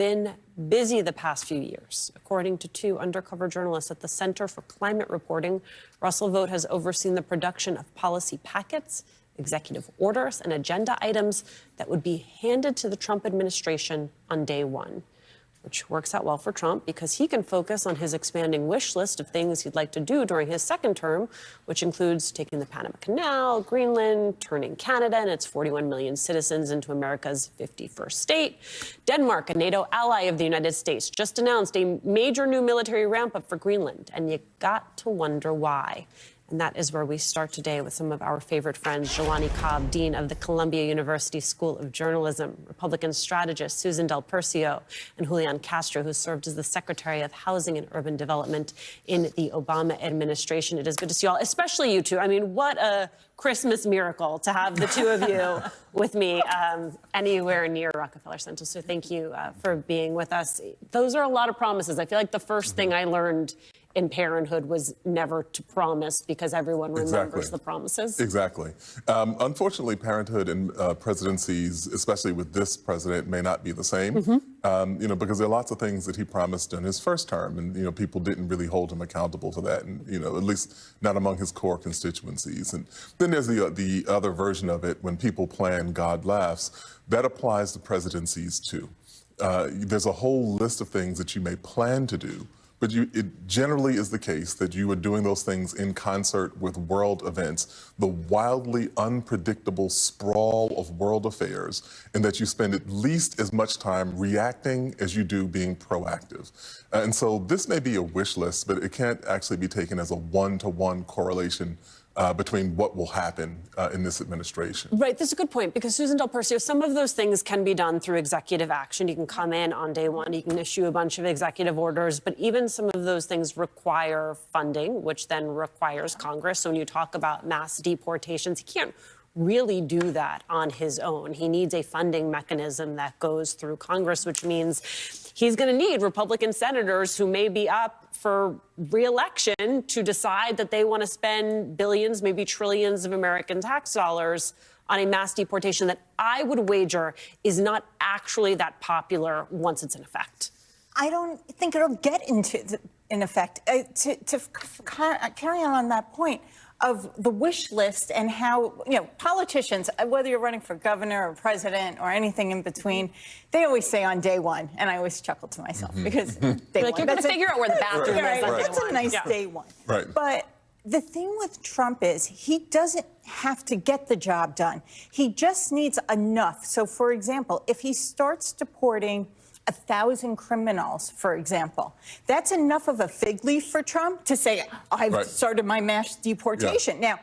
been busy the past few years. According to two undercover journalists at the Center for Climate Reporting, Russell Vought has overseen the production of policy packets, executive orders, and agenda items that would be handed to the Trump administration on day one, which works out well for Trump because he can focus on his expanding wish list of things he'd like to do during his second term, which includes taking the Panama Canal, Greenland, turning Canada and its 41 million citizens into America's 51st state. Denmark, a NATO ally of the United States, just announced a major new military ramp-up for Greenland, and you got to wonder why. And that is where we start today with some of our favorite friends, Jelani Cobb, Dean of the Columbia University School of Journalism, Republican strategist Susan Del Percio, and Julian Castro, who served as the Secretary of Housing and Urban Development in the Obama administration. It is good to see you all, especially you two. I mean, what a Christmas miracle to have the two of you with me anywhere near Rockefeller Center. So thank you for being with us. Those are a lot of promises. I feel like the first thing I learned in parenthood was never to promise because everyone remembers the promises. Exactly. Unfortunately, parenthood and presidencies, especially with this president, may not be the same. Because there are lots of things that he promised in his first term, and people didn't really hold him accountable for that, and at least not among his core constituencies. And then there's the other version of it when people plan, God laughs. That applies to presidencies too. There's a whole list of things that you may plan to do, but it generally is the case that you are doing those things in concert with world events, the wildly unpredictable sprawl of world affairs, and that you spend at least as much time reacting as you do being proactive. And so this may be a wish list, but it can't actually be taken as a one-to-one correlation between what will happen in this administration. Right, that's a good point, because Susan Del Percio, some of those things can be done through executive action. You can come in on day one, you can issue a bunch of executive orders, but even some of those things require funding, which then requires Congress. So when you talk about mass deportations, he can't really do that on his own. He needs a funding mechanism that goes through Congress, which means he's going to need Republican senators who may be up for re-election to decide that they want to spend billions, maybe trillions of American tax dollars on a mass deportation that I would wager is not actually that popular once it's in effect. I don't think it'll get in effect. To carry on that point of the wish list and how, politicians, whether you're running for governor or president or anything in between, they always say on day one, and I always chuckle to myself because day like, you're going to figure out where the bathroom is on day That's one. a nice day one. Right. But the thing with Trump is he doesn't have to get the job done. He just needs enough. So, for example, if he starts deporting 1,000 criminals, for example, that's enough of a fig leaf for Trump to say, I've started my mass deportation. Now,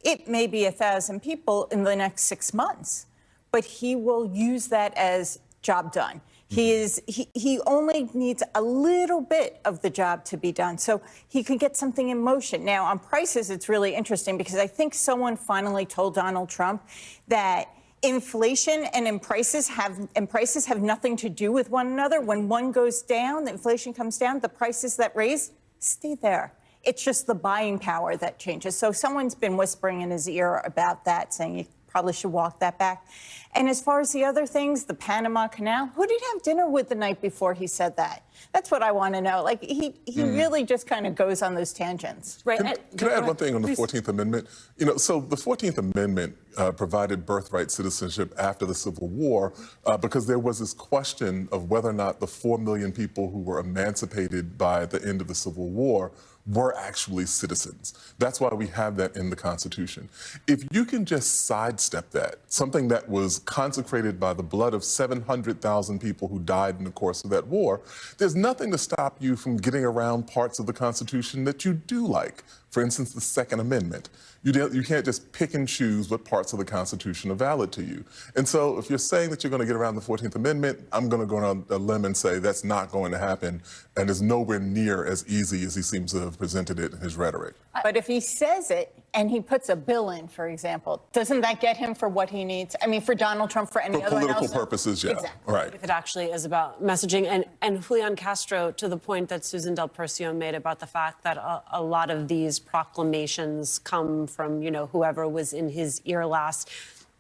it may be 1,000 people in the next 6 months, but he will use that as job done. He only needs a little bit of the job to be done, so he can get something in motion. Now, on prices, it's really interesting because I think someone finally told Donald Trump that inflation and prices have nothing to do with one another. When one goes down, the inflation comes down, the prices that raise stay there. It's just the buying power that changes. So someone's been whispering in his ear about that, saying you probably should walk that back. And as far as the other things, the Panama Canal, who did he have dinner with the night before he said that? That's what I want to know. Like, he really just kind of goes on those tangents. Right. Can I add one thing on the 14th Amendment? So the 14th Amendment provided birthright citizenship after the Civil War because there was this question of whether or not the 4 million people who were emancipated by the end of the Civil War were actually citizens. That's why we have that in the Constitution. If you can just sidestep that, something that was consecrated by the blood of 700,000 people who died in the course of that war, there's nothing to stop you from getting around parts of the Constitution that you do like. For instance, the Second Amendment. You can't just pick and choose what parts of the Constitution are valid to you. And so if you're saying that you're going to get around the 14th Amendment, I'm going to go on a limb and say that's not going to happen and is nowhere near as easy as he seems to have presented it in his rhetoric. But if he says it and he puts a bill in, for example, doesn't that get him for what he needs? I mean, for Donald Trump, for any other political purposes, yeah. Exactly. Right. If it actually is about messaging. And Julian Castro, to the point that Susan Del Percio made about the fact that a lot of these proclamations come from, whoever was in his ear last,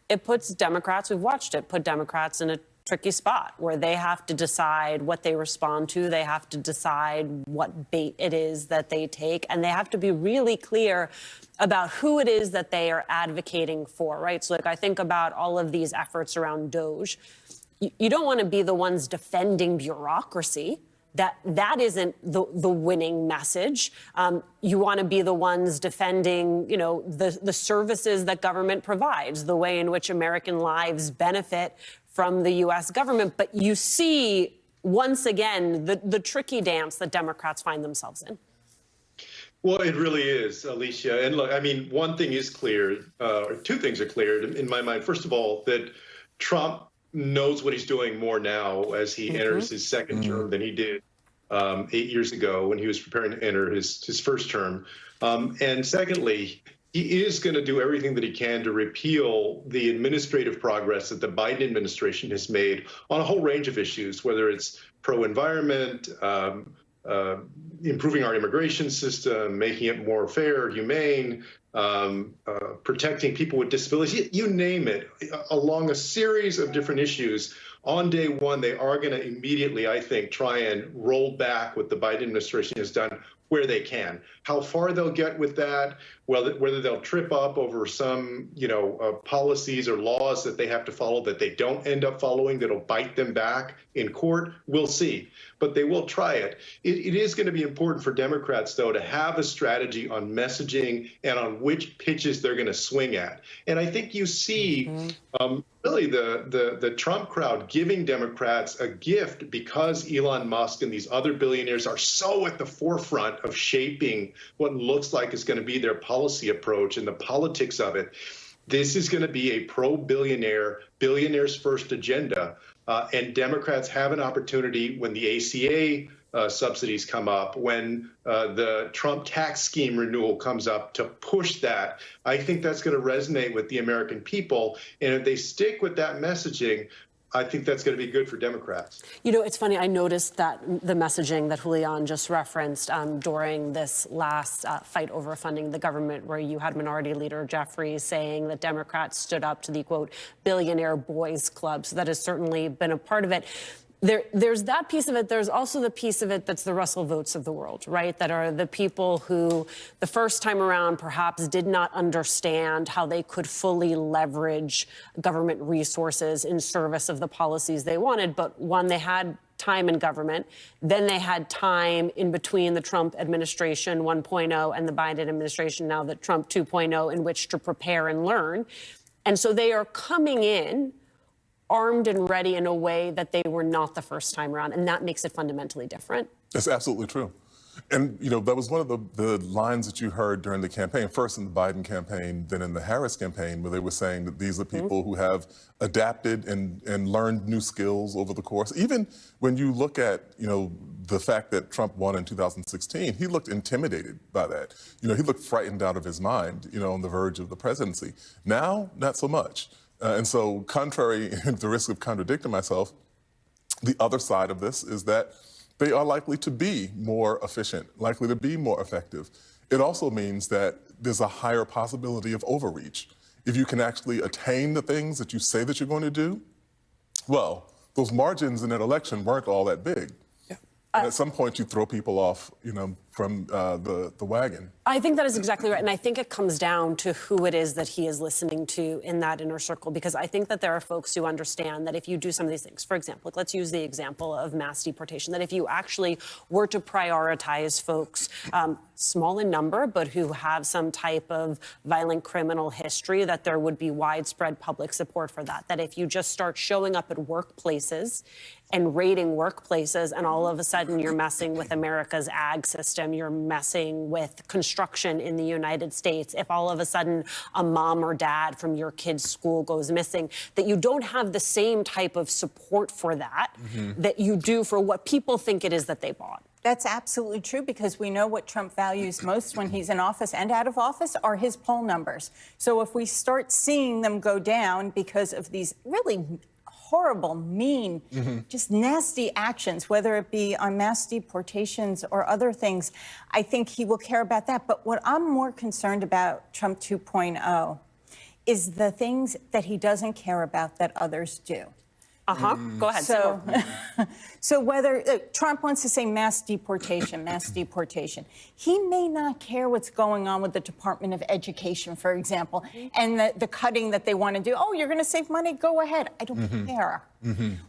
it puts Democrats, we've watched it, put Democrats in a tricky spot where they have to decide what they respond to. They have to decide what bait it is that they take, and they have to be really clear about who it is that they are advocating for, right? So, like, I think about all of these efforts around DOGE. You don't want to be the ones defending bureaucracy. That isn't the winning message. You want to be the ones defending, the services that government provides, the way in which American lives benefit from the U.S. government. But you see, once again, the tricky dance that Democrats find themselves in. Well, it really is, Alicia. And look, I mean, one thing is clear, or two things are clear in my mind. First of all, that Trump knows what he's doing more now as he enters his second term than he did 8 years ago when he was preparing to enter his first term. And secondly, he is going to do everything that he can to repeal the administrative progress that the Biden administration has made on a whole range of issues, whether it's pro-environment, improving our immigration system, making it more fair, humane, protecting people with disabilities, you name it, along a series of different issues. On day one, they are going to immediately, I think, try and roll back what the Biden administration has done where they can. How far they'll get with that, whether they'll trip up over some, policies or laws that they have to follow that they don't end up following, that'll bite them back in court, we'll see. But they will try it. It is going to be important for Democrats, though, to have a strategy on messaging and on which pitches they're going to swing at. And I think you see really the Trump crowd giving Democrats a gift because Elon Musk and these other billionaires are so at the forefront of shaping what looks like is going to be their policy approach and the politics of it. This is going to be a pro-billionaire, billionaires first agenda. And Democrats have an opportunity when the ACA subsidies come up, when the Trump tax scheme renewal comes up, to push that. I think that's going to resonate with the American people. And if they stick with that messaging, I think that's going to be good for Democrats. It's funny. I noticed that the messaging that Julian just referenced during this last fight over funding the government, where you had Minority Leader Jeffries saying that Democrats stood up to the, quote, billionaire boys club. So that has certainly been a part of it. There's that piece of it. There's also the piece of it that's the Russell Votes of the world, right? That are the people who the first time around perhaps did not understand how they could fully leverage government resources in service of the policies they wanted. But one, they had time in government. Then they had time in between the Trump administration 1.0 and the Biden administration, now the Trump 2.0, in which to prepare and learn. And so they are coming in armed and ready in a way that they were not the first time around. And that makes it fundamentally different. That's absolutely true. And, that was one of the lines that you heard during the campaign, first in the Biden campaign, then in the Harris campaign, where they were saying that these are people who have adapted and learned new skills over the course. Even when you look at, the fact that Trump won in 2016, he looked intimidated by that. He looked frightened out of his mind, on the verge of the presidency. Now, not so much. And so, contrary, at the risk of contradicting myself, the other side of this is that they are likely to be more efficient, likely to be more effective. It also means that there's a higher possibility of overreach. If you can actually attain the things that you say that you're going to do, well, those margins in an election weren't all that big. And at some point, you throw people off, from the wagon. I think that is exactly right. And I think it comes down to who it is that he is listening to in that inner circle, because I think that there are folks who understand that if you do some of these things, for example, let's use the example of mass deportation, that if you actually were to prioritize folks, small in number, but who have some type of violent criminal history, that there would be widespread public support for that. That if you just start showing up at workplaces and raiding workplaces, and all of a sudden you're messing with America's ag system, you're messing with construction in the United States, if all of a sudden a mom or dad from your kid's school goes missing, that you don't have the same type of support for that that you do for what people think it is that they bought. That's absolutely true, because we know what Trump values most when he's in office and out of office are his poll numbers. So if we start seeing them go down because of these really horrible, mean, just nasty actions, whether it be on mass deportations or other things, I think he will care about that. But what I'm more concerned about Trump 2.0 is the things that he doesn't care about that others do. Go ahead. So whether Trump wants to say mass deportation, he may not care what's going on with the Department of Education, for example, and the cutting that they want to do. Oh, you're going to save money? Go ahead. I don't care.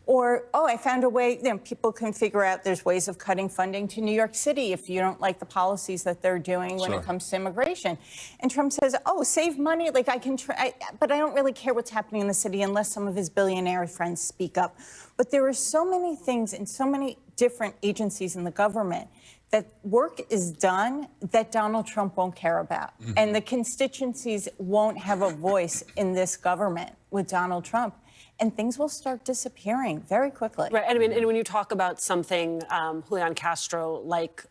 Or, oh, I found a way, people can figure out there's ways of cutting funding to New York City if you don't like the policies that they're doing when it comes to immigration. And Trump says, oh, save money, like I can try, but I don't really care what's happening in the city unless some of his billionaire friends speak up. But there are so many things in so many different agencies in the government that work is done that Donald Trump won't care about. And the constituencies won't have a voice in this government with Donald Trump. And things will start disappearing very quickly. Right. I mean, and when you talk about something, Julian Castro, like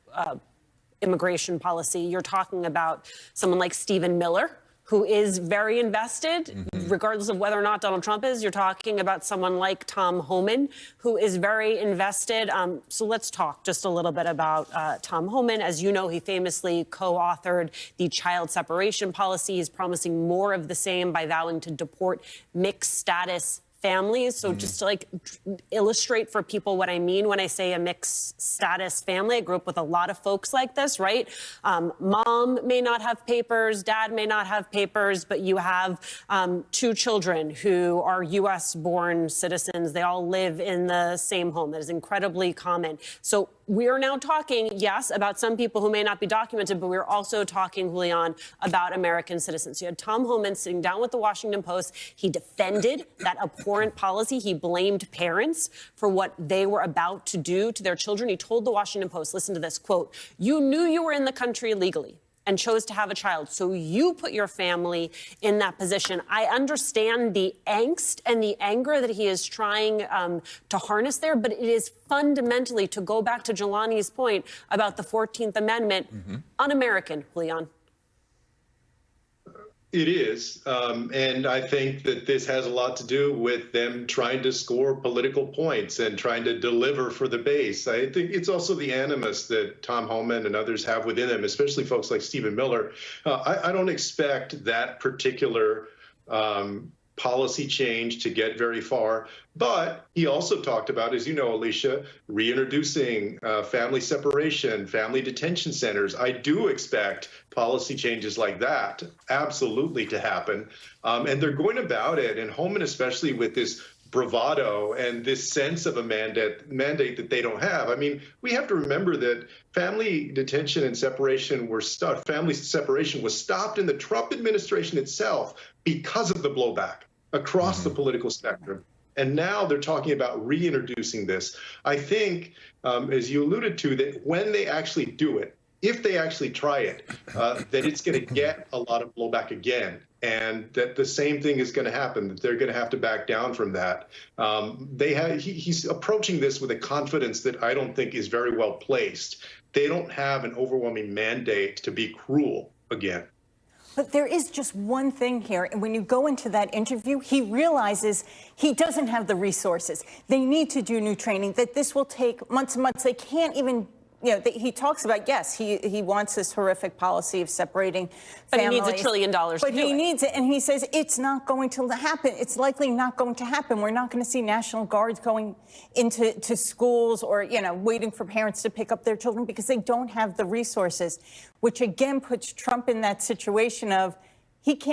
immigration policy, you're talking about someone like Stephen Miller, who is very invested, regardless of whether or not Donald Trump is. You're talking about someone like Tom Homan, who is very invested. So let's talk just a little bit about Tom Homan. As you know, he famously co-authored the child separation policy. He's promising more of the same by vowing to deport mixed status families. So just to illustrate for people what I mean when I say a mixed status family, I grew up with a lot of folks like this, right? Mom may not have papers, dad may not have papers, but you have two children who are U.S. born citizens. They all live in the same home. That is incredibly common. So we are now talking, yes, about some people who may not be documented, but we're also talking, Julian, about American citizens. You had Tom Homan sitting down with the Washington Post. He defended that abhorrent policy. He blamed parents for what they were about to do to their children. He told the Washington Post, listen to this, quote, "You knew you were in the country legally and chose to have a child, so you put your family in that position. I understand the angst and the anger that he is trying to harness there, but it is fundamentally, to go back to Jelani's point about the 14th Amendment, un-American, Julian." It is. And I think that this has a lot to do with them trying to score political points and trying to deliver for the base. I think it's also the animus that Tom Homan and others have within them, especially folks like Stephen Miller. I don't expect that particular policy change to get very far. But he also talked about, as you know, Alicia, reintroducing family separation, family detention centers. I do expect policy changes like that absolutely to happen. And they're going about it, and Homan especially, with this bravado and this sense of a mandate that they don't have. I mean, we have to remember that family detention and separation were stopped. Family separation was stopped in the Trump administration itself because of the blowback across the political spectrum. And now they're talking about reintroducing this. I think, as you alluded to, that when they actually do it, if they actually try it, that it's going to get a lot of blowback again. And that the same thing is going to happen, that they're going to have to back down from that. He's approaching this with a confidence that I don't think is very well placed. They don't have an overwhelming mandate to be cruel again. But there is just one thing here, and when you go into that interview, he realizes he doesn't have the resources. They need to do new training, that this will take months and months. They can't even, he talks about, yes, he wants this horrific policy of separating families. But he needs $1 trillion to do it. But he needs it, and he says it's not going to happen. It's likely not going to happen. We're not going to see National Guards going into schools or, waiting for parents to pick up their children because they don't have the resources, which again puts Trump in that situation of he can't